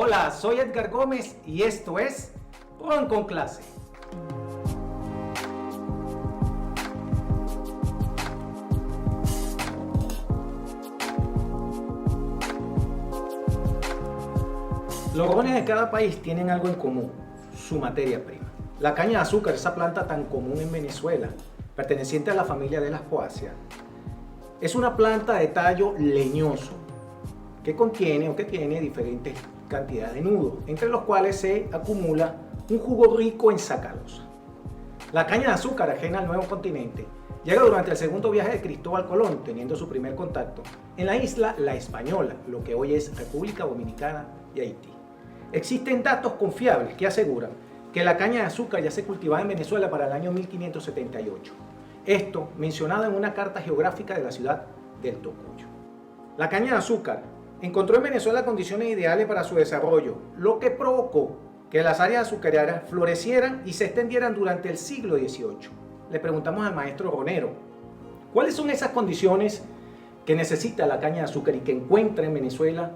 Hola, soy Edgar Gómez y esto es Ron con Clase. Los rones de cada país tienen algo en común, su materia prima. La caña de azúcar, esa planta tan común en Venezuela, perteneciente a la familia de las poáceas, es una planta de tallo leñoso que tiene diferentes cantidades de nudos, entre los cuales se acumula un jugo rico en sacarosa. La caña de azúcar, ajena al nuevo continente, llega durante el segundo viaje de Cristóbal Colón, teniendo su primer contacto en la isla La Española, lo que hoy es República Dominicana y Haití. Existen datos confiables que aseguran que la caña de azúcar ya se cultivaba en Venezuela para el año 1578. Esto mencionado en una carta geográfica de la ciudad del Tocuyo. La caña de azúcar encontró en Venezuela condiciones ideales para su desarrollo, lo que provocó que las áreas azucareras florecieran y se extendieran durante el siglo XVIII. Le preguntamos al maestro ronero, ¿cuáles son esas condiciones que necesita la caña de azúcar y que encuentra en Venezuela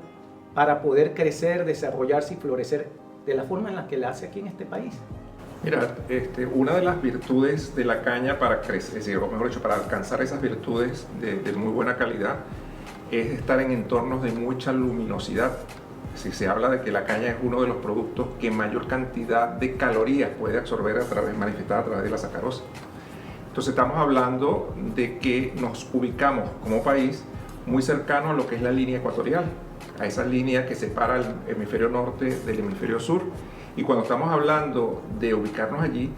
para poder crecer, desarrollarse y florecer de la forma en la que la hace aquí en este país? Mira, una de las virtudes de la caña para crecer, es decir, o mejor dicho, para alcanzar esas virtudes de muy buena calidad, es estar en entornos de mucha luminosidad. Si se habla de que la caña es uno de los productos que mayor cantidad de calorías puede absorber manifestada a través de la sacarosa. Entonces estamos hablando de que nos ubicamos como país muy cercano a lo que es la línea ecuatorial, a esa línea que separa el hemisferio norte del hemisferio sur. Y cuando estamos hablando de ubicarnos allí,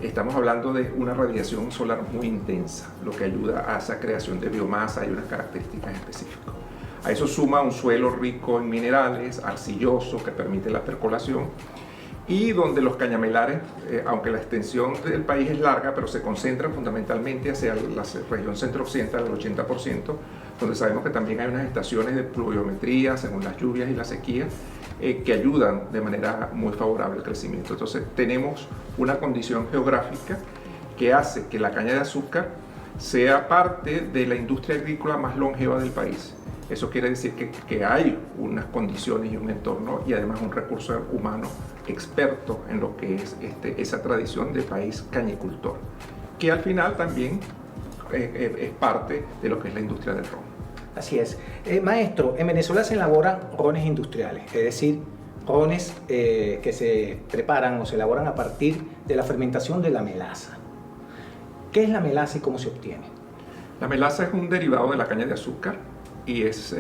estamos hablando de una radiación solar muy intensa, lo que ayuda a esa creación de biomasa y unas características específicas. A eso suma un suelo rico en minerales, arcilloso, que permite la percolación, y donde los cañamelares, aunque la extensión del país es larga, pero se concentran fundamentalmente hacia la región centro-occidental, el 80%, donde sabemos que también hay unas estaciones de pluviometría según las lluvias y la sequía, que ayudan de manera muy favorable al crecimiento. Entonces tenemos una condición geográfica que hace que la caña de azúcar sea parte de la industria agrícola más longeva del país. Eso quiere decir que hay unas condiciones y un entorno y además un recurso humano experto en lo que es esa tradición de país cañicultor, que al final también es parte de lo que es la industria del ron. Así es. Maestro, en Venezuela se elaboran rones industriales, es decir, rones que se preparan o se elaboran a partir de la fermentación de la melaza. ¿Qué es la melaza y cómo se obtiene? La melaza es un derivado de la caña de azúcar y es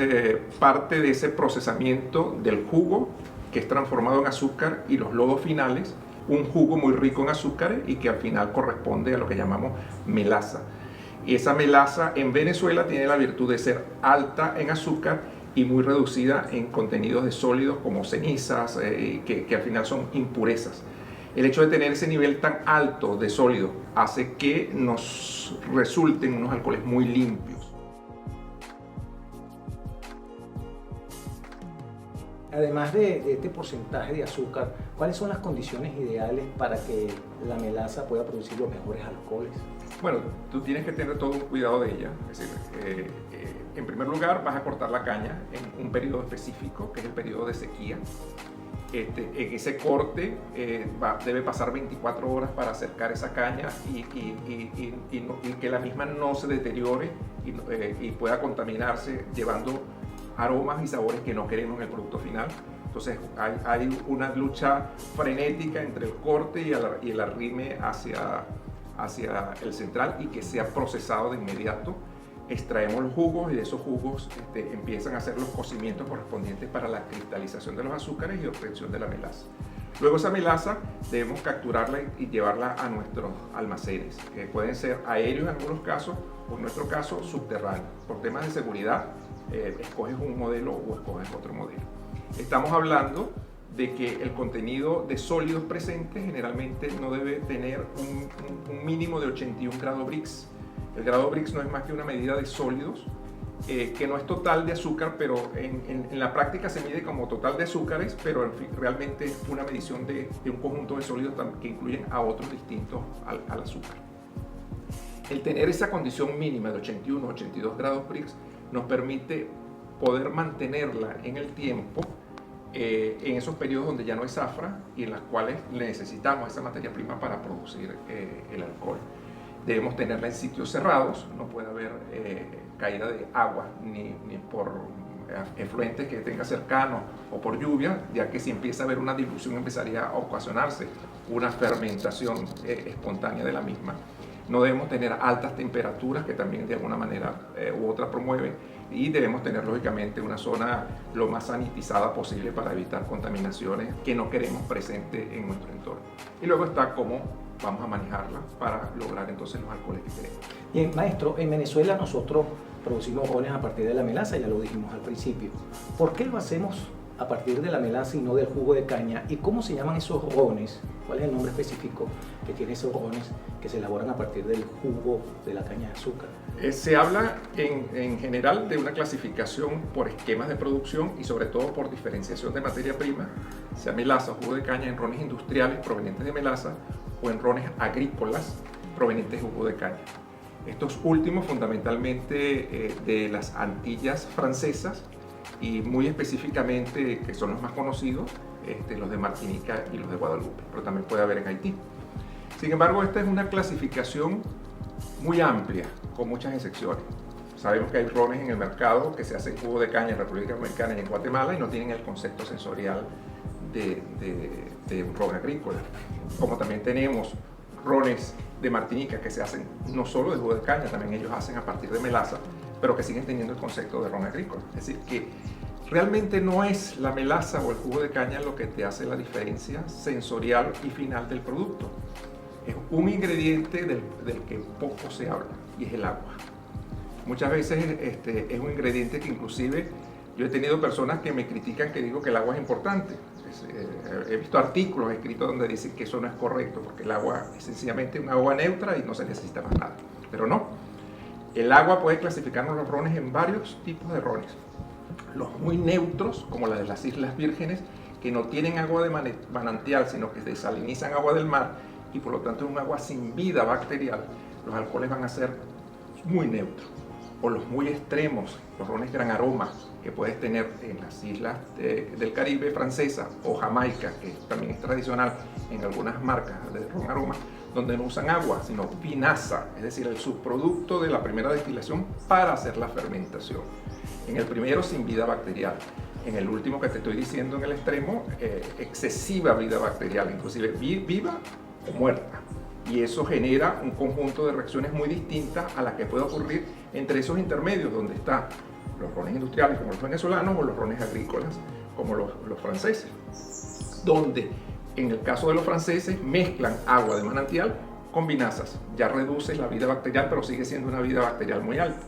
parte de ese procesamiento del jugo que es transformado en azúcar y los lodos finales, un jugo muy rico en azúcares y que al final corresponde a lo que llamamos melaza. Y esa melaza en Venezuela tiene la virtud de ser alta en azúcar y muy reducida en contenidos de sólidos como cenizas, que al final son impurezas. El hecho de tener ese nivel tan alto de sólidos hace que nos resulten unos alcoholes muy limpios. Además de este porcentaje de azúcar, ¿cuáles son las condiciones ideales para que la melaza pueda producir los mejores alcoholes? Bueno, tú tienes que tener todo un cuidado de ella. Es decir, en primer lugar, vas a cortar la caña en un periodo específico, que es el periodo de sequía. En ese corte debe pasar 24 horas para acercar esa caña y que la misma no se deteriore y pueda contaminarse, llevando aromas y sabores que no queremos en el producto final. Entonces hay una lucha frenética entre el corte y el arrime hacia el central y que sea procesado de inmediato. Extraemos los jugos y de esos jugos empiezan a hacer los cocimientos correspondientes para la cristalización de los azúcares y obtención de la melaza. Luego esa melaza debemos capturarla y llevarla a nuestros almacenes, que pueden ser aéreos en algunos casos o en nuestro caso subterráneos. Por temas de seguridad, escoges un modelo o escoges otro modelo. Estamos hablando de que el contenido de sólidos presentes generalmente no debe tener un mínimo de 81 grados Brix. El grado Brix no es más que una medida de sólidos, que no es total de azúcar, pero en la práctica se mide como total de azúcares, pero en fin, realmente es una medición de un conjunto de sólidos que incluyen a otros distintos al azúcar. El tener esa condición mínima de 81 o 82 grados Brix nos permite poder mantenerla en el tiempo en esos periodos donde ya no hay zafra y en las cuales necesitamos esa materia prima para producir el alcohol. Debemos tenerla en sitios cerrados, no puede haber caída de agua ni por efluentes que tenga cercanos o por lluvia, ya que si empieza a haber una dilución empezaría a ocasionarse una fermentación espontánea de la misma. No debemos tener altas temperaturas que también de alguna manera u otra promueven, y debemos tener lógicamente una zona lo más sanitizada posible para evitar contaminaciones que no queremos presentes en nuestro entorno. Y luego está cómo vamos a manejarla para lograr entonces los alcoholes que queremos. Bien, maestro, en Venezuela nosotros producimos rones a partir de la melaza, ya lo dijimos al principio. ¿Por qué lo hacemos a partir de la melaza y no del jugo de caña? ¿Y cómo se llaman esos rones? ¿Cuál es el nombre específico que tienen esos rones que se elaboran a partir del jugo de la caña de azúcar? Se habla en general de una clasificación por esquemas de producción y sobre todo por diferenciación de materia prima, sea melaza o jugo de caña, en rones industriales provenientes de melaza o en rones agrícolas provenientes de jugo de caña. Estos últimos fundamentalmente de las Antillas francesas y muy específicamente, que son los más conocidos, los de Martinica y los de Guadalupe, pero también puede haber en Haití. Sin embargo, esta es una clasificación muy amplia, con muchas excepciones. Sabemos que hay rones en el mercado que se hacen jugo de caña en República Dominicana y en Guatemala y no tienen el concepto sensorial de un ron agrícola. Como también tenemos rones de Martinica que se hacen no solo de jugo de caña, también ellos hacen a partir de melaza, pero que siguen teniendo el concepto de ron agrícola. Es decir, que realmente no es la melaza o el jugo de caña lo que te hace la diferencia sensorial y final del producto. Es un ingrediente del que poco se habla, y es el agua. Muchas veces es un ingrediente que inclusive yo he tenido personas que me critican que digo que el agua es importante. He visto artículos escritos donde dicen que eso no es correcto, porque el agua es sencillamente un agua neutra y no se necesita más nada. Pero no. El agua puede clasificarnos los rones en varios tipos de rones. Los muy neutros, como la de las Islas Vírgenes, que no tienen agua de manantial, sino que desalinizan agua del mar, y por lo tanto es un agua sin vida bacterial, los alcoholes van a ser muy neutros. O los muy extremos, los rones gran aroma, que puedes tener en las islas del Caribe francesa o Jamaica, que también es tradicional en algunas marcas de ron aroma, donde no usan agua, sino vinaza, es decir, el subproducto de la primera destilación para hacer la fermentación. En el primero, sin vida bacterial. En el último que te estoy diciendo, en el extremo, excesiva vida bacterial, inclusive viva o muerta. Y eso genera un conjunto de reacciones muy distintas a las que puede ocurrir entre esos intermedios, donde están los rones industriales como los venezolanos o los rones agrícolas como los franceses, donde en el caso de los franceses mezclan agua de manantial con vinazas. Ya reduce la vida bacterial, pero sigue siendo una vida bacterial muy alta.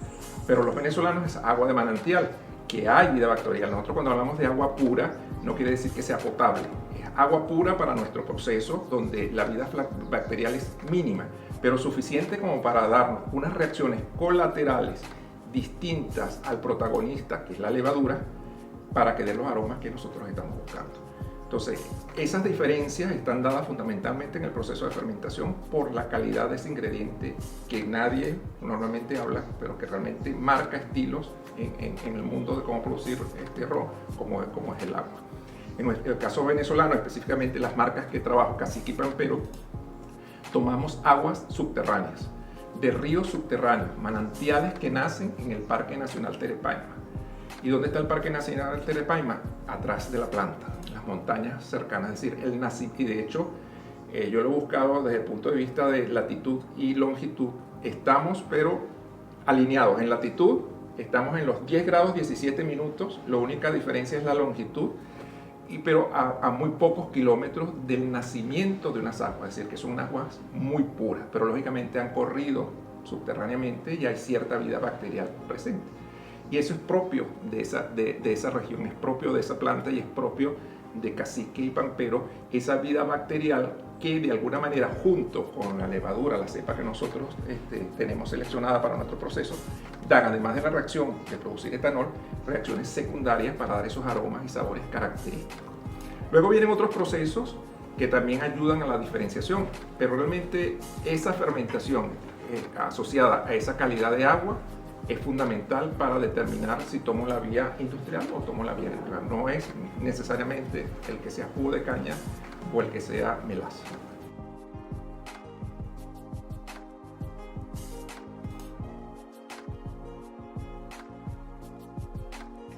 Pero los venezolanos es agua de manantial, que hay vida bacterial. Nosotros cuando hablamos de agua pura, no quiere decir que sea potable. Es agua pura para nuestro proceso, donde la vida bacterial es mínima, pero suficiente como para darnos unas reacciones colaterales distintas al protagonista, que es la levadura, para que dé los aromas que nosotros estamos buscando. Entonces, esas diferencias están dadas fundamentalmente en el proceso de fermentación por la calidad de ese ingrediente que nadie normalmente habla, pero que realmente marca estilos en el mundo de cómo producir este ron, como es el agua. En el caso venezolano, específicamente las marcas que trabajo, Cacique y Pampero, tomamos aguas subterráneas, de ríos subterráneos, manantiales que nacen en el Parque Nacional Terepaima. ¿Y dónde está el Parque Nacional Terepaima? Atrás de la planta, en las montañas cercanas, es decir, el nacimiento. Y de hecho, yo lo he buscado desde el punto de vista de latitud y longitud. Estamos, pero alineados. En latitud estamos en los 10 grados 17 minutos, la única diferencia es la longitud, pero a muy pocos kilómetros del nacimiento de unas aguas, es decir, que son aguas muy puras, pero lógicamente han corrido subterráneamente y hay cierta vida bacterial presente. Y eso es propio de esa región, es propio de esa planta y es propio de Cacique y Pampero, esa vida bacterial que de alguna manera junto con la levadura, la cepa que nosotros tenemos seleccionada para nuestro proceso, dan además de la reacción de producir etanol, reacciones secundarias para dar esos aromas y sabores característicos. Luego vienen otros procesos que también ayudan a la diferenciación, pero realmente esa fermentación asociada a esa calidad de agua es fundamental para determinar si tomo la vía industrial o tomo la vía agrícola. No es necesariamente el que sea jugo de caña o el que sea melaza.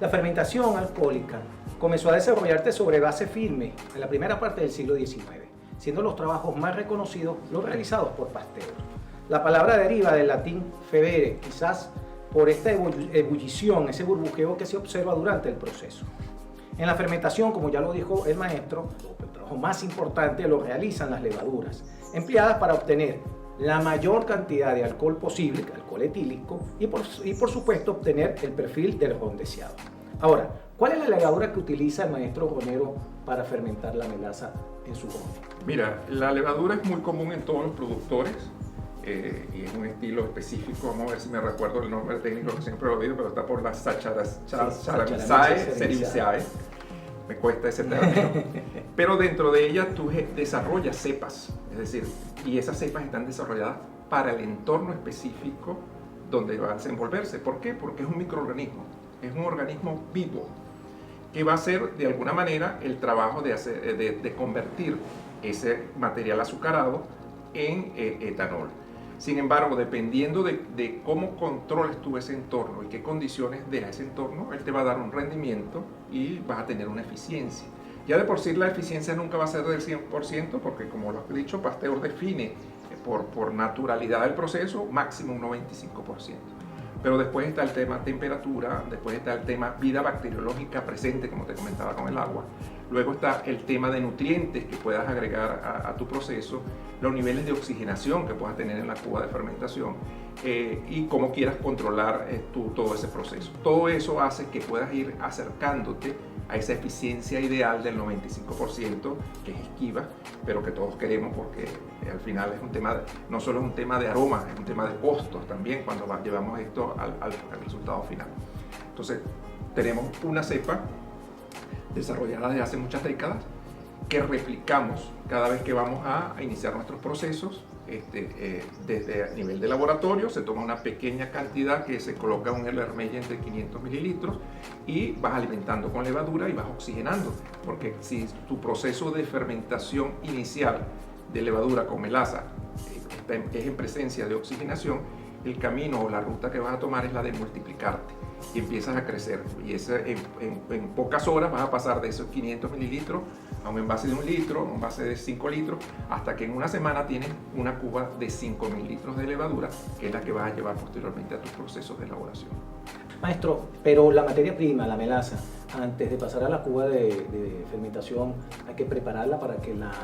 La fermentación alcohólica comenzó a desarrollarse sobre base firme en la primera parte del siglo XIX, siendo los trabajos más reconocidos los realizados por Pasteur. La palabra deriva del latín febere, quizás por esta ebullición, ese burbujeo que se observa durante el proceso. En la fermentación, como ya lo dijo el maestro, el trabajo más importante lo realizan las levaduras, empleadas para obtener la mayor cantidad de alcohol posible, alcohol etílico, y por supuesto obtener el perfil del ron deseado. Ahora, ¿cuál es la levadura que utiliza el maestro ronero para fermentar la melaza en su ron? Mira, la levadura es muy común en todos los productores y es un estilo específico. Vamos a ver si me recuerdo el nombre técnico, que siempre lo digo, pero está por la Saccharomyces cerevisiae. Me cuesta ese término. Pero dentro de ella tú desarrollas cepas, es decir, y esas cepas están desarrolladas para el entorno específico donde va a desenvolverse. ¿Por qué? Porque es un microorganismo, es un organismo vivo que va a hacer de alguna manera el trabajo de convertir ese material azucarado en etanol. Sin embargo, dependiendo de cómo controles tú ese entorno y qué condiciones deja ese entorno, él te va a dar un rendimiento y vas a tener una eficiencia. Ya de por sí la eficiencia nunca va a ser del 100%, porque como lo he dicho, Pasteur define por naturalidad del proceso máximo un 95%. Pero después está el tema temperatura, después está el tema vida bacteriológica presente, como te comentaba con el agua. Luego está el tema de nutrientes que puedas agregar a tu proceso, los niveles de oxigenación que puedas tener en la cuba de fermentación y cómo quieras controlar todo ese proceso. Todo eso hace que puedas ir acercándote a esa eficiencia ideal del 95%, que es esquiva, pero que todos queremos porque al final es un tema, no solo es un tema de aromas, es un tema de costos también cuando llevamos esto al resultado final. Entonces, tenemos una cepa desarrollada desde hace muchas décadas que replicamos cada vez que vamos a iniciar nuestros procesos. Desde a nivel de laboratorio se toma una pequeña cantidad que se coloca en el Ermeyer de 500 mililitros y vas alimentando con levadura y vas oxigenando, porque si tu proceso de fermentación inicial de levadura con melaza es en presencia de oxigenación, el camino o la ruta que vas a tomar es la de multiplicarte y empiezas a crecer, y en pocas horas vas a pasar de esos 500 mililitros a un envase de 1 litro, a un envase de 5 litros, hasta que en una semana tienes una cuba de 5.000 litros de levadura, que es la que vas a llevar posteriormente a tus procesos de elaboración. Maestro, pero la materia prima, la melaza, antes de pasar a la cuba de fermentación, hay que prepararla para que las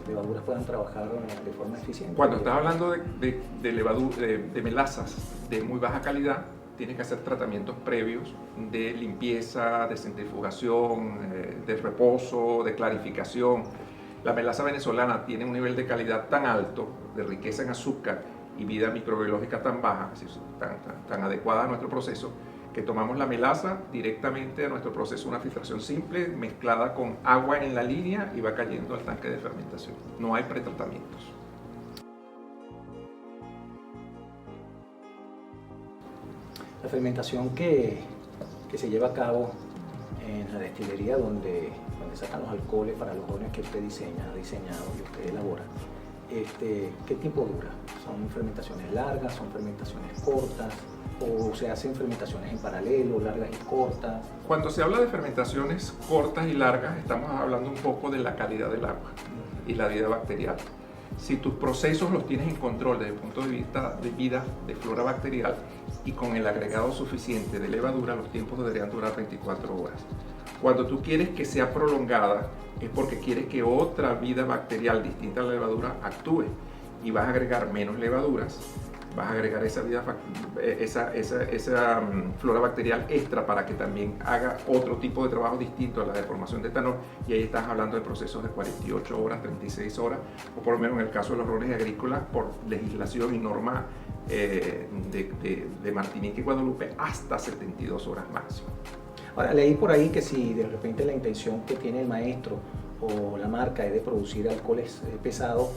levaduras puedan trabajar de forma eficiente. Cuando estás hablando de melazas de muy baja calidad, tienes que hacer tratamientos previos de limpieza, de centrifugación, de reposo, de clarificación. La melaza venezolana tiene un nivel de calidad tan alto, de riqueza en azúcar y vida microbiológica tan baja, tan adecuada a nuestro proceso, que tomamos la melaza directamente a nuestro proceso, una filtración simple mezclada con agua en la línea y va cayendo al tanque de fermentación. No hay pretratamientos. La fermentación que se lleva a cabo en la destilería donde sacan los alcoholes para los rones que usted ha diseñado y usted elabora, ¿qué tiempo dura? ¿Son fermentaciones largas, son fermentaciones cortas, o se hacen fermentaciones en paralelo, largas y cortas? Cuando se habla de fermentaciones cortas y largas, estamos hablando un poco de la calidad del agua y la vida bacterial. Si tus procesos los tienes en control desde el punto de vista de vida de flora bacterial y con el agregado suficiente de levadura, los tiempos deberían durar 24 horas. Cuando tú quieres que sea prolongada, es porque quieres que otra vida bacterial distinta a la levadura actúe y vas a agregar menos levaduras, vas a agregar esa flora bacterial extra para que también haga otro tipo de trabajo distinto a la de formación de etanol, y ahí estás hablando de procesos de 48 horas, 36 horas, o por lo menos en el caso de los rones agrícolas, por legislación y norma de Martinique y Guadalupe, hasta 72 horas máximo. Ahora, leí por ahí que si de repente la intención que tiene el maestro o la marca es de producir alcoholes pesados,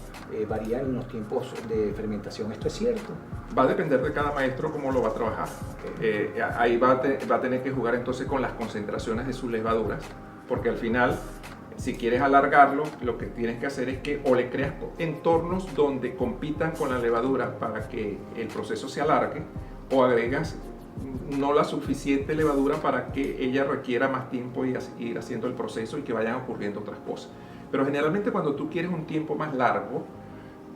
varían en los tiempos de fermentación. ¿Esto es cierto? Va a depender de cada maestro cómo lo va a trabajar. Ahí va a tener que jugar entonces con las concentraciones de sus levaduras, porque al final, si quieres alargarlo, lo que tienes que hacer es que o le creas entornos donde compitan con la levadura para que el proceso se alargue, o agregas no la suficiente levadura para que ella requiera más tiempo y ir haciendo el proceso y que vayan ocurriendo otras cosas. Pero generalmente cuando tú quieres un tiempo más largo,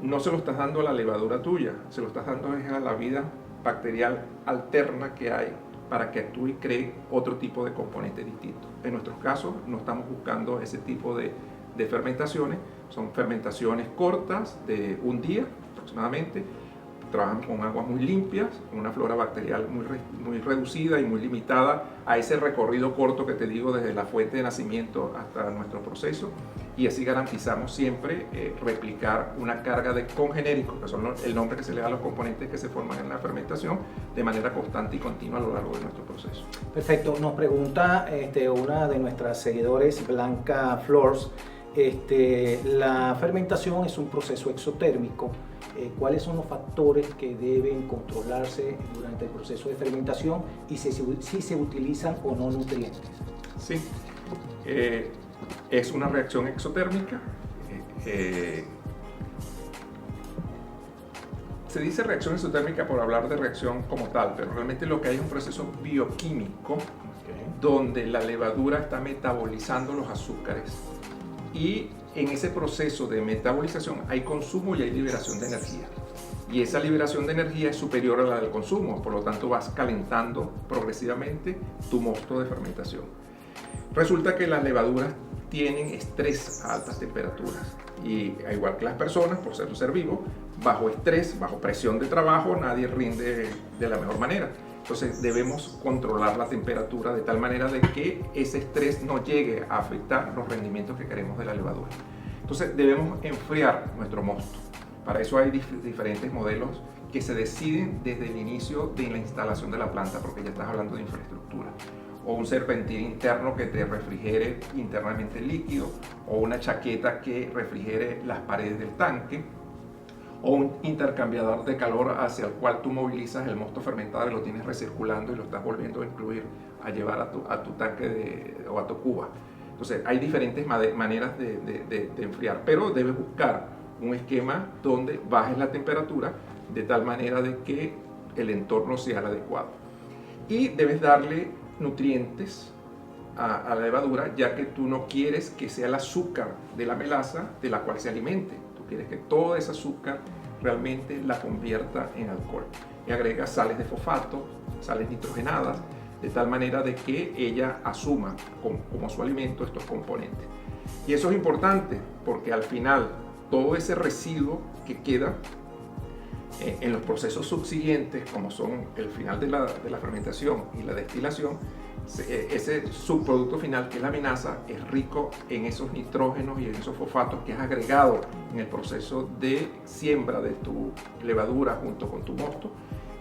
no se lo estás dando a la levadura tuya, se lo estás dando a la vida bacterial alterna que hay para que actúe y cree otro tipo de componentes distintos. En nuestros casos no estamos buscando ese tipo de fermentaciones, son fermentaciones cortas de un día aproximadamente. Trabajamos con aguas muy limpias, con una flora bacterial muy reducida y muy limitada a ese recorrido corto que te digo desde la fuente de nacimiento hasta nuestro proceso, y así garantizamos siempre replicar una carga de congenéricos, que son el nombre que se le da a los componentes que se forman en la fermentación, de manera constante y continua a lo largo de nuestro proceso. Perfecto. Nos pregunta una de nuestras seguidores, Blanca Flores, la fermentación es un proceso exotérmico. ¿Cuáles son los factores que deben controlarse durante el proceso de fermentación y si se utilizan o no nutrientes? Sí, es una reacción exotérmica. Se dice reacción exotérmica por hablar de reacción como tal, pero realmente lo que hay es un proceso bioquímico donde la levadura está metabolizando los azúcares, y en ese proceso de metabolización hay consumo y hay liberación de energía. Y esa liberación de energía es superior a la del consumo, por lo tanto vas calentando progresivamente tu mosto de fermentación. Resulta que las levaduras tienen estrés a altas temperaturas y, al igual que las personas, por ser un ser vivo, bajo estrés, bajo presión de trabajo, nadie rinde de la mejor manera. Entonces debemos controlar la temperatura de tal manera de que ese estrés no llegue a afectar los rendimientos que queremos de la levadura. Entonces debemos enfriar nuestro mosto. Para eso hay diferentes modelos que se deciden desde el inicio de la instalación de la planta, porque ya estás hablando de infraestructura. O un serpentín interno que te refrigere internamente el líquido, o una chaqueta que refrigere las paredes del tanque, o un intercambiador de calor hacia el cual tú movilizas el mosto fermentado y lo tienes recirculando y lo estás volviendo a incluir, a llevar a tu tanque o a tu cuba. Entonces hay diferentes maneras de enfriar, pero debes buscar un esquema donde bajes la temperatura de tal manera de que el entorno sea el adecuado. Y debes darle nutrientes a la levadura, ya que tú no quieres que sea el azúcar de la melaza de la cual se alimente. Quieres que todo ese azúcar realmente la convierta en alcohol. Y agrega sales de fosfato, sales nitrogenadas, de tal manera de que ella asuma como su alimento estos componentes. Y eso es importante porque al final todo ese residuo que queda en los procesos subsiguientes, como son el final de la fermentación y la destilación, ese subproducto final, que es la vinaza, es rico en esos nitrógenos y en esos fosfatos que has agregado en el proceso de siembra de tu levadura junto con tu mosto,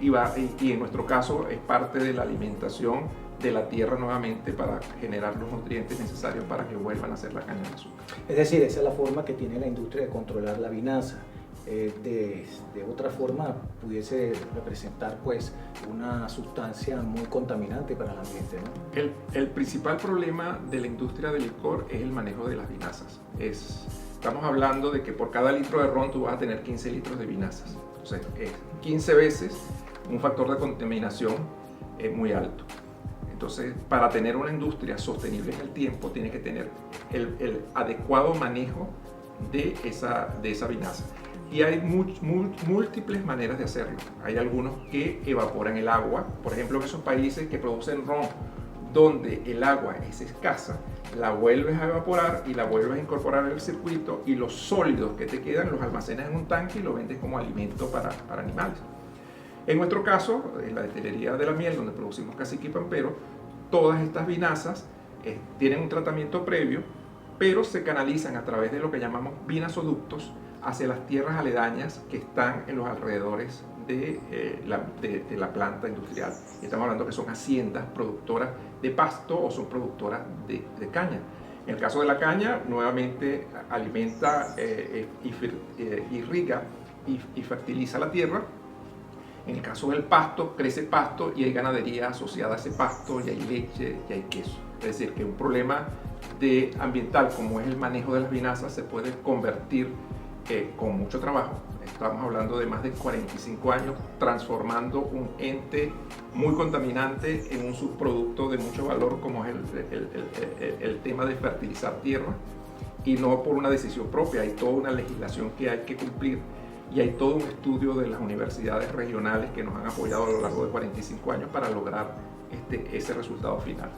y en nuestro caso es parte de la alimentación de la tierra nuevamente para generar los nutrientes necesarios para que vuelvan a hacer la caña de azúcar. Es decir, esa es la forma que tiene la industria de controlar la vinaza. De otra forma pudiese representar pues una sustancia muy contaminante para el ambiente, ¿no? El principal problema de la industria del licor es el manejo de las vinazas. Estamos hablando de que por cada litro de ron tú vas a tener 15 litros de vinazas. Entonces, 15 veces un factor de contaminación muy alto. Entonces, para tener una industria sostenible en el tiempo, tiene que tener el adecuado manejo de esa vinaza. Y hay múltiples maneras de hacerlo. Hay algunos que evaporan el agua. Por ejemplo, en esos países que producen ron, donde el agua es escasa, la vuelves a evaporar y la vuelves a incorporar al circuito, y los sólidos que te quedan los almacenas en un tanque y lo vendes como alimento para animales. En nuestro caso, en la destilería de la miel, donde producimos cacique y pampero, todas estas vinazas tienen un tratamiento previo, pero se canalizan a través de lo que llamamos vinazoductos hacia las tierras aledañas que están en los alrededores de la planta industrial. Y estamos hablando que son haciendas productoras de pasto o son productoras de caña. En el caso de la caña, nuevamente alimenta, irriga y fertiliza la tierra. En el caso del pasto, crece pasto y hay ganadería asociada a ese pasto, y hay leche y hay queso. Es decir, que un problema ambiental como es el manejo de las vinazas se puede convertir con mucho trabajo. Estamos hablando de más de 45 años transformando un ente muy contaminante en un subproducto de mucho valor como es el tema de fertilizar tierra, y no por una decisión propia. Hay toda una legislación que hay que cumplir y hay todo un estudio de las universidades regionales que nos han apoyado a lo largo de 45 años para lograr ese resultado final.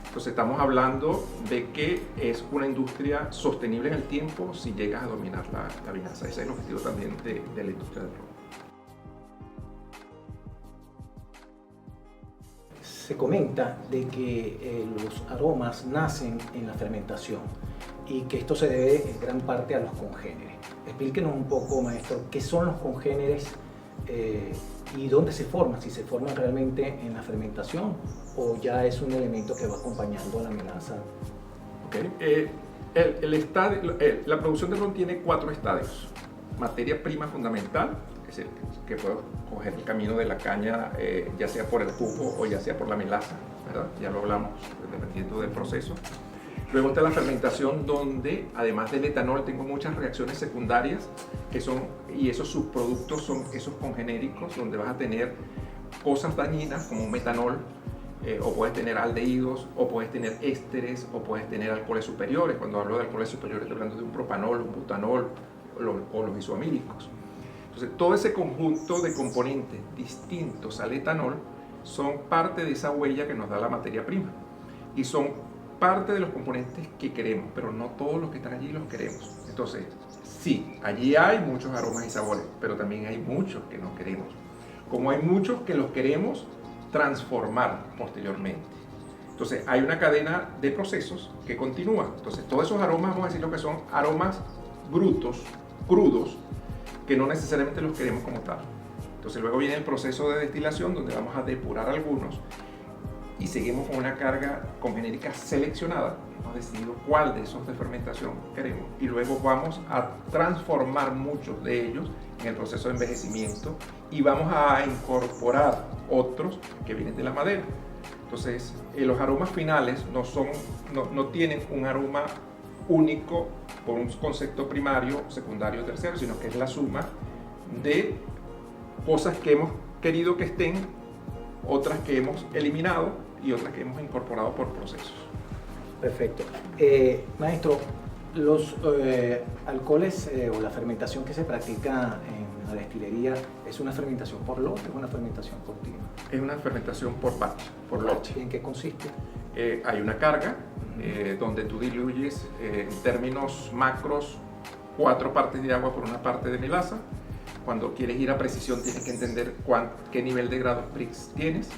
Entonces estamos hablando de que es una industria sostenible en el tiempo si llegas a dominar la vinaza. Ese es el objetivo también de la industria del ron. Se comenta de que los aromas nacen en la fermentación y que esto se debe en gran parte a los congéneres. Explíquenos un poco, maestro, qué son los congéneres y dónde se forman, si se forman realmente en la fermentación o ya es un elemento que va acompañando a la melaza. Okay. La producción de ron tiene 4 estadios. Materia prima fundamental, es decir, que puede coger el camino de la caña, ya sea por el jugo o ya sea por la melaza, ¿verdad? Ya lo hablamos, dependiendo del proceso. Luego está la fermentación, donde además del etanol tengo muchas reacciones secundarias y esos subproductos son esos congenéricos, donde vas a tener cosas dañinas como un metanol, o puedes tener aldehídos, o puedes tener ésteres, o puedes tener alcoholes superiores. Cuando hablo de alcoholes superiores estoy hablando de un propanol, un butanol o los isoamílicos. Entonces todo ese conjunto de componentes distintos al etanol son parte de esa huella que nos da la materia prima y son parte de los componentes que queremos, pero no todos los que están allí los queremos. Entonces, sí, allí hay muchos aromas y sabores, pero también hay muchos que no queremos. Como hay muchos que los queremos transformar posteriormente. Entonces, hay una cadena de procesos que continúa. Entonces, todos esos aromas, vamos a decir lo que son aromas brutos, crudos, que no necesariamente los queremos como tal. Entonces, luego viene el proceso de destilación, donde vamos a depurar algunos y seguimos con una carga congenérica seleccionada. Hemos decidido cuál de esos de fermentación queremos y luego vamos a transformar muchos de ellos en el proceso de envejecimiento y vamos a incorporar otros que vienen de la madera. Entonces, los aromas finales no tienen un aroma único por un concepto primario, secundario o terciario, sino que es la suma de cosas que hemos querido que estén, otras que hemos eliminado y otras que hemos incorporado por procesos. Perfecto. Maestro, los alcoholes o la fermentación que se practica en la destilería, ¿es una fermentación por lote o es una fermentación continua? Es una fermentación por batch, por lote. ¿Y en qué consiste? Hay una carga donde tú diluyes en términos macros 4 partes de agua por una parte de melaza. Cuando quieres ir a precisión tienes que entender qué nivel de grados Brix tienes.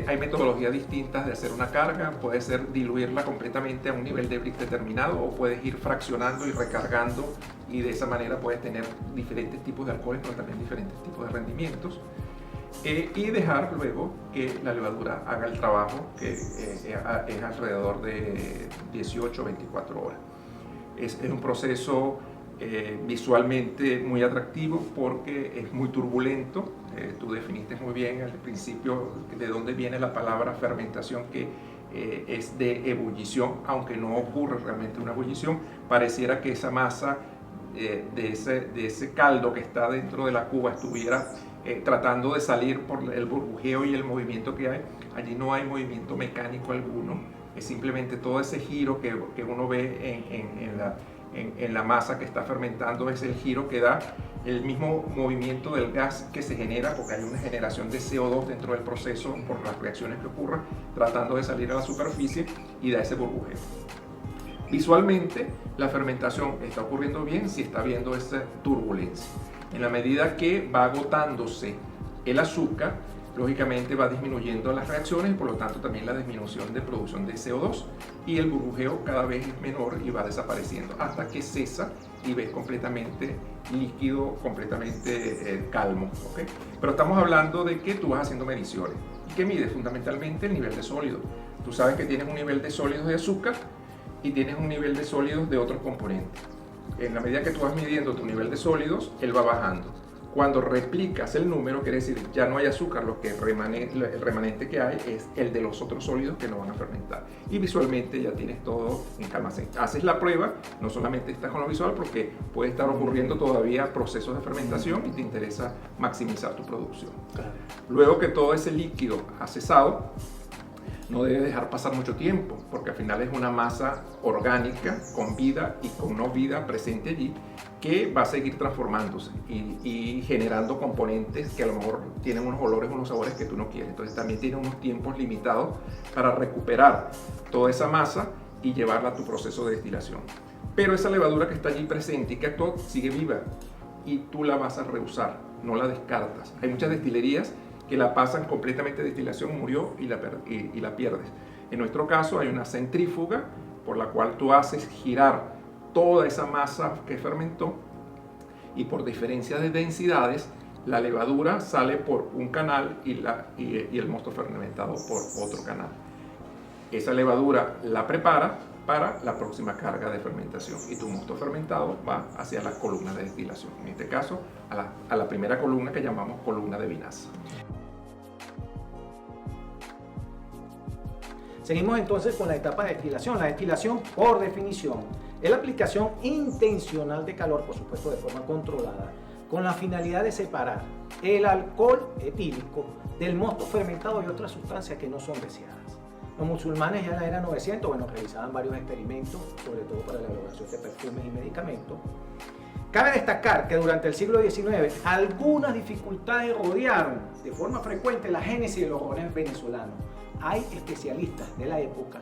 Hay metodologías distintas de hacer una carga. Puede ser diluirla completamente a un nivel de Brix determinado o puedes ir fraccionando y recargando y de esa manera puedes tener diferentes tipos de alcoholes pero también diferentes tipos de rendimientos. Y dejar luego que la levadura haga el trabajo que es alrededor de 18 o 24 horas. Es un proceso visualmente muy atractivo porque es muy turbulento. Tú definiste muy bien al principio de dónde viene la palabra fermentación, que es de ebullición, aunque no ocurre realmente una ebullición. Pareciera que esa masa de ese caldo que está dentro de la cuba estuviera tratando de salir por el burbujeo y el movimiento que hay. Allí no hay movimiento mecánico alguno, es simplemente todo ese giro que uno ve en la masa que está fermentando, es el giro que da el mismo movimiento del gas que se genera, porque hay una generación de CO2 dentro del proceso por las reacciones que ocurran, tratando de salir a la superficie y da ese burbujeo. Visualmente, la fermentación está ocurriendo bien si está habiendo esa turbulencia. En la medida que va agotándose el azúcar, lógicamente va disminuyendo las reacciones y por lo tanto también la disminución de producción de CO2 y el burbujeo cada vez es menor y va desapareciendo hasta que cesa y ves completamente líquido, completamente calmo, ¿okay? Pero estamos hablando de que tú vas haciendo mediciones. ¿Y qué mides? Fundamentalmente el nivel de sólido. Tú sabes que tienes un nivel de sólidos de azúcar y tienes un nivel de sólidos de otros componentes. En la medida que tú vas midiendo tu nivel de sólidos, él va bajando. Cuando replicas el número, quiere decir ya no hay azúcar, el remanente que hay es el de los otros sólidos que no van a fermentar. Y visualmente ya tienes todo en calma. Haces la prueba, no solamente estás con lo visual, porque puede estar ocurriendo todavía procesos de fermentación y te interesa maximizar tu producción. Claro. Luego que todo ese líquido ha cesado, no debe dejar pasar mucho tiempo, porque al final es una masa orgánica con vida y con no vida presente allí, que va a seguir transformándose y generando componentes que a lo mejor tienen unos olores, unos sabores que tú no quieres. Entonces también tiene unos tiempos limitados para recuperar toda esa masa y llevarla a tu proceso de destilación. Pero esa levadura que está allí presente y que actuó sigue viva y tú la vas a reusar, no la descartas. Hay muchas destilerías que la pasan completamente de destilación, murió y la pierdes. En nuestro caso hay una centrífuga por la cual tú haces girar toda esa masa que fermentó y por diferencia de densidades la levadura sale por un canal y el mosto fermentado por otro canal. Esa levadura la prepara para la próxima carga de fermentación y tu mosto fermentado va hacia la columna de destilación, en este caso a la primera columna que llamamos columna de vinaza. Seguimos entonces con la etapa de destilación. La destilación, por definición, es la aplicación intencional de calor, por supuesto de forma controlada, con la finalidad de separar el alcohol etílico del mosto fermentado y otras sustancias que no son deseadas. Los musulmanes ya en la era 900, realizaban varios experimentos, sobre todo para la elaboración de perfumes y medicamentos. Cabe destacar que durante el siglo XIX algunas dificultades rodearon de forma frecuente la génesis de los rones venezolanos. Hay especialistas de la época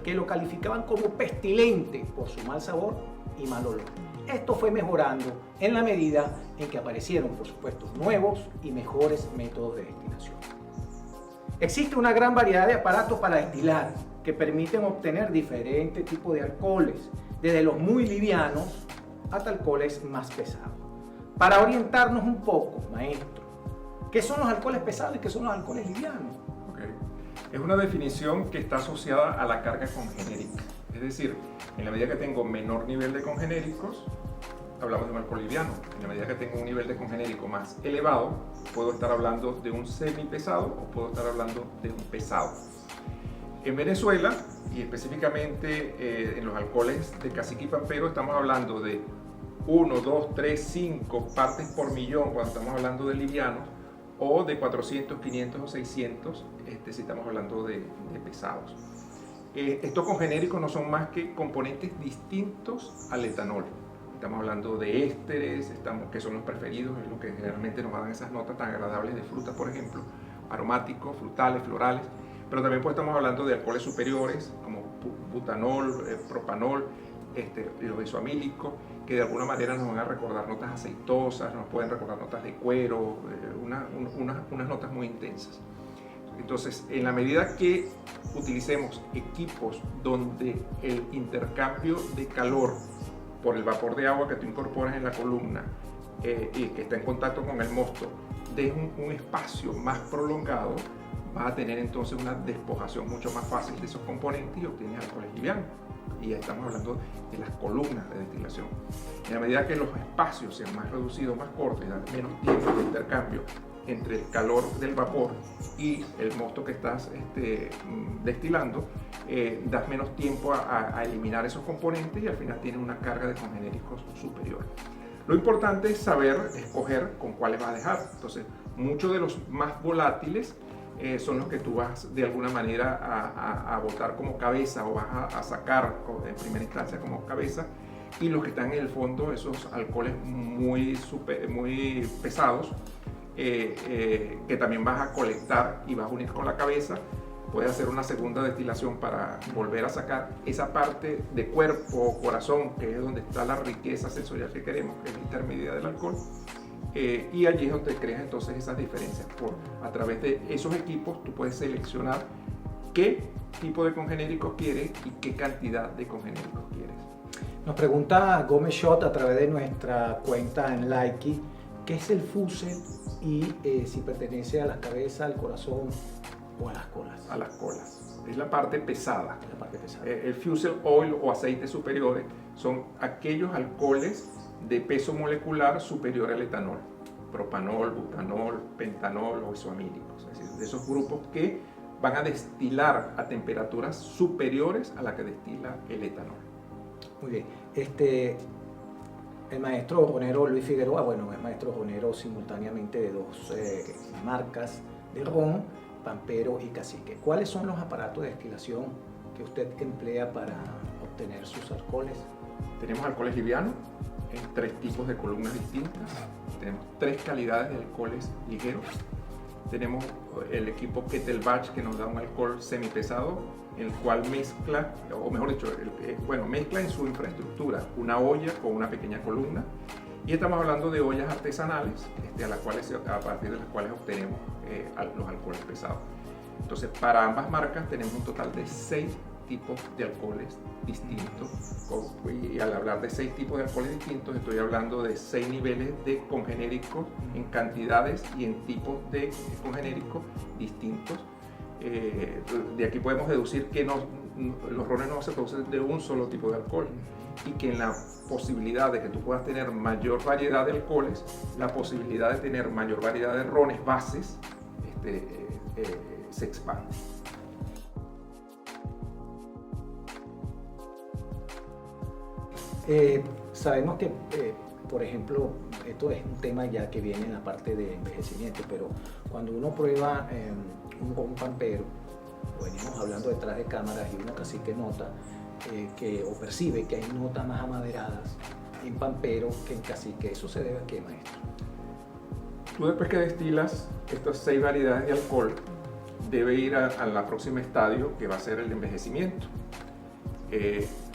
que lo calificaban como pestilente por su mal sabor y mal olor. Esto fue mejorando en la medida en que aparecieron, por supuesto, nuevos y mejores métodos de destilación. Existe una gran variedad de aparatos para destilar que permiten obtener diferentes tipos de alcoholes, desde los muy livianos hasta alcoholes más pesados. Para orientarnos un poco, maestro, ¿qué son los alcoholes pesados y qué son los alcoholes livianos? Es una definición que está asociada a la carga congenérica. Es decir, en la medida que tengo menor nivel de congenéricos, hablamos de un alcohol liviano. En la medida que tengo un nivel de congenérico más elevado, puedo estar hablando de un semipesado o puedo estar hablando de un pesado. En Venezuela, y específicamente en los alcoholes de cacique y pampero, estamos hablando de 1, 2, 3, 5 partes por millón cuando estamos hablando de livianos, o de 400, 500 o 600 si estamos hablando de pesados. Estos congenéricos no son más que componentes distintos al etanol. Estamos hablando de ésteres, que son los preferidos, es lo que generalmente nos dan esas notas tan agradables de frutas, por ejemplo, aromáticos, frutales, florales, pero también pues estamos hablando de alcoholes superiores como butanol, propanol, los isoamílicos, que de alguna manera nos van a recordar notas aceitosas, nos pueden recordar notas de cuero, unas notas muy intensas. Entonces, en la medida que utilicemos equipos donde el intercambio de calor por el vapor de agua que tú incorporas en la columna y que está en contacto con el mosto, de un espacio más prolongado, vas a tener entonces una despojación mucho más fácil de esos componentes y obtienes alcoholes livianos. Y ya estamos hablando de las columnas de destilación. En la medida que los espacios sean más reducidos, más cortos, y dan menos tiempo de intercambio entre el calor del vapor y el mosto que estás destilando, das menos tiempo a eliminar esos componentes y al final tienes una carga de congenéricos superior. Lo importante es saber escoger con cuáles vas a dejar. Entonces, muchos de los más volátiles son los que tú vas de alguna manera a botar como cabeza o vas a sacar en primera instancia como cabeza, y los que están en el fondo, esos alcoholes muy pesados, que también vas a colectar y vas a unir con la cabeza. Puedes hacer una segunda destilación para volver a sacar esa parte de cuerpo o corazón, que es donde está la riqueza sensorial que queremos, que es la intermedia del alcohol. Y allí es donde creas entonces esas diferencias. A través de esos equipos tú puedes seleccionar qué tipo de congenéricos quieres y qué cantidad de congenéricos quieres. Nos pregunta Gómez Shot a través de nuestra cuenta en Likey, ¿qué es el fusel y si pertenece a la cabeza, al corazón o a las colas? A las colas. es la parte pesada. La parte pesada. El fusel oil o aceites superiores son aquellos alcoholes de peso molecular superior al etanol. Propanol, butanol, pentanol o isoamílicos. Es decir, de esos grupos que van a destilar a temperaturas superiores a la que destila el etanol. Muy bien. El maestro ronero Luis Figueroa, bueno, es maestro ronero simultáneamente de dos marcas de ron, Pampero y Cacique. ¿Cuáles son los aparatos de destilación que usted emplea para obtener sus alcoholes? Tenemos alcoholes livianos en 3 tipos de columnas distintas. Tenemos 3 calidades de alcoholes ligeros. Tenemos el equipo Ketelbach, que nos da un alcohol semipesado, el cual mezcla, o mejor dicho, mezcla en su infraestructura una olla con una pequeña columna. Y estamos hablando de ollas artesanales, a partir de las cuales obtenemos los alcoholes pesados. Entonces, para ambas marcas tenemos un total de 6 tipos de alcoholes distintos. Y al hablar de 6 tipos de alcoholes distintos, estoy hablando de 6 niveles de congenéricos en cantidades y en tipos de congenéricos distintos. De aquí podemos deducir que los rones no se producen de un solo tipo de alcohol, y que en la posibilidad de que tú puedas tener mayor variedad de alcoholes, la posibilidad de tener mayor variedad de rones bases se expande. Sabemos que, por ejemplo, esto es un tema ya que viene en la parte de envejecimiento, pero cuando uno prueba un ron Pampero, venimos hablando detrás de cámaras y uno casi que nota o percibe que hay notas más amaderadas en Pampero que en Cacique. ¿Eso se debe a qué, maestro? Tú, después que destilas estas 6 variedades de alcohol, debe ir a la próxima estadio, que va a ser el envejecimiento.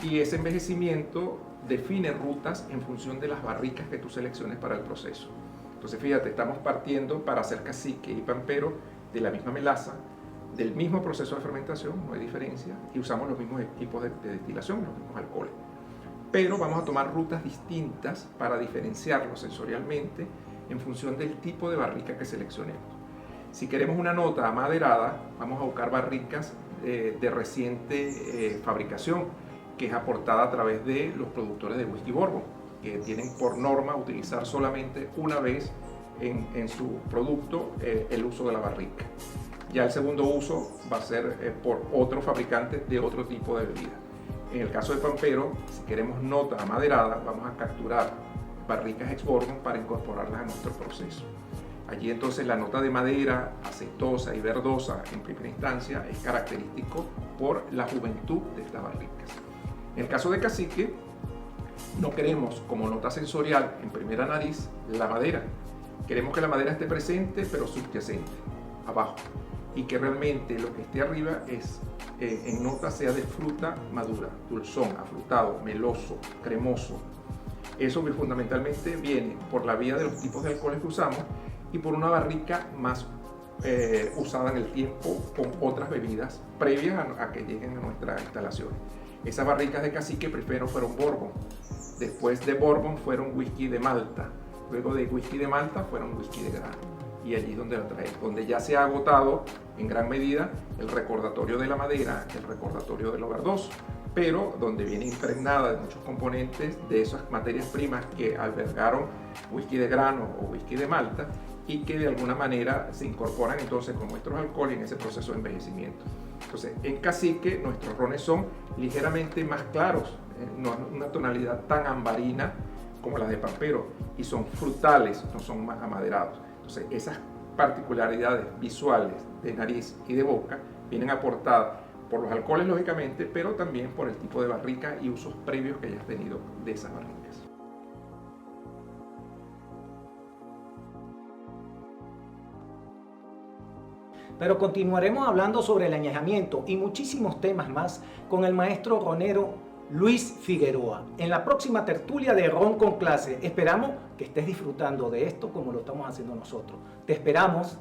Y ese envejecimiento define rutas en función de las barricas que tú selecciones para el proceso. Entonces, fíjate, estamos partiendo para hacer Cacique y Pampero de la misma melaza, del mismo proceso de fermentación, no hay diferencia, y usamos los mismos equipos de destilación, los mismos alcoholes. Pero vamos a tomar rutas distintas para diferenciarlos sensorialmente en función del tipo de barrica que seleccionemos. Si queremos una nota amaderada, vamos a buscar barricas de reciente fabricación, que es aportada a través de los productores de whisky bourbon, que tienen por norma utilizar solamente una vez en su producto el uso de la barrica. Ya el segundo uso va a ser por otros fabricantes de otro tipo de bebida. En el caso de Pampero, si queremos nota amaderada, vamos a capturar barricas ex bourbon para incorporarlas a nuestro proceso. Allí entonces la nota de madera, aceitosa y verdosa en primera instancia es característico por la juventud de estas barricas. En el caso de Cacique, no queremos como nota sensorial en primera nariz la madera. Queremos que la madera esté presente pero subyacente, abajo, y que realmente lo que esté arriba en nota sea de fruta madura, dulzón, afrutado, meloso, cremoso. Eso fundamentalmente viene por la vía de los tipos de alcoholes que usamos y por una barrica más usada en el tiempo con otras bebidas previas a que lleguen a nuestras instalaciones. Esas barricas de Cacique primero fueron Bourbon, después de Bourbon fueron whisky de Malta, luego de whisky de Malta fueron whisky de grano. Y allí es donde la traemos, donde ya se ha agotado en gran medida el recordatorio de la madera, el recordatorio de lo verdoso, pero donde viene impregnada de muchos componentes de esas materias primas que albergaron whisky de grano o whisky de Malta y que de alguna manera se incorporan entonces con nuestros alcoholes en ese proceso de envejecimiento. Entonces, en Cacique nuestros rones son ligeramente más claros, no una tonalidad tan ambarina como las de Pampero, y son frutales, no son más amaderados. Entonces, esas particularidades visuales de nariz y de boca vienen aportadas por los alcoholes, lógicamente, pero también por el tipo de barrica y usos previos que hayas tenido de esas barricas. Pero continuaremos hablando sobre el añejamiento y muchísimos temas más con el maestro ronero Luis Figueroa en la próxima tertulia de Ron con Clase. Esperamos que estés disfrutando de esto como lo estamos haciendo nosotros. Te esperamos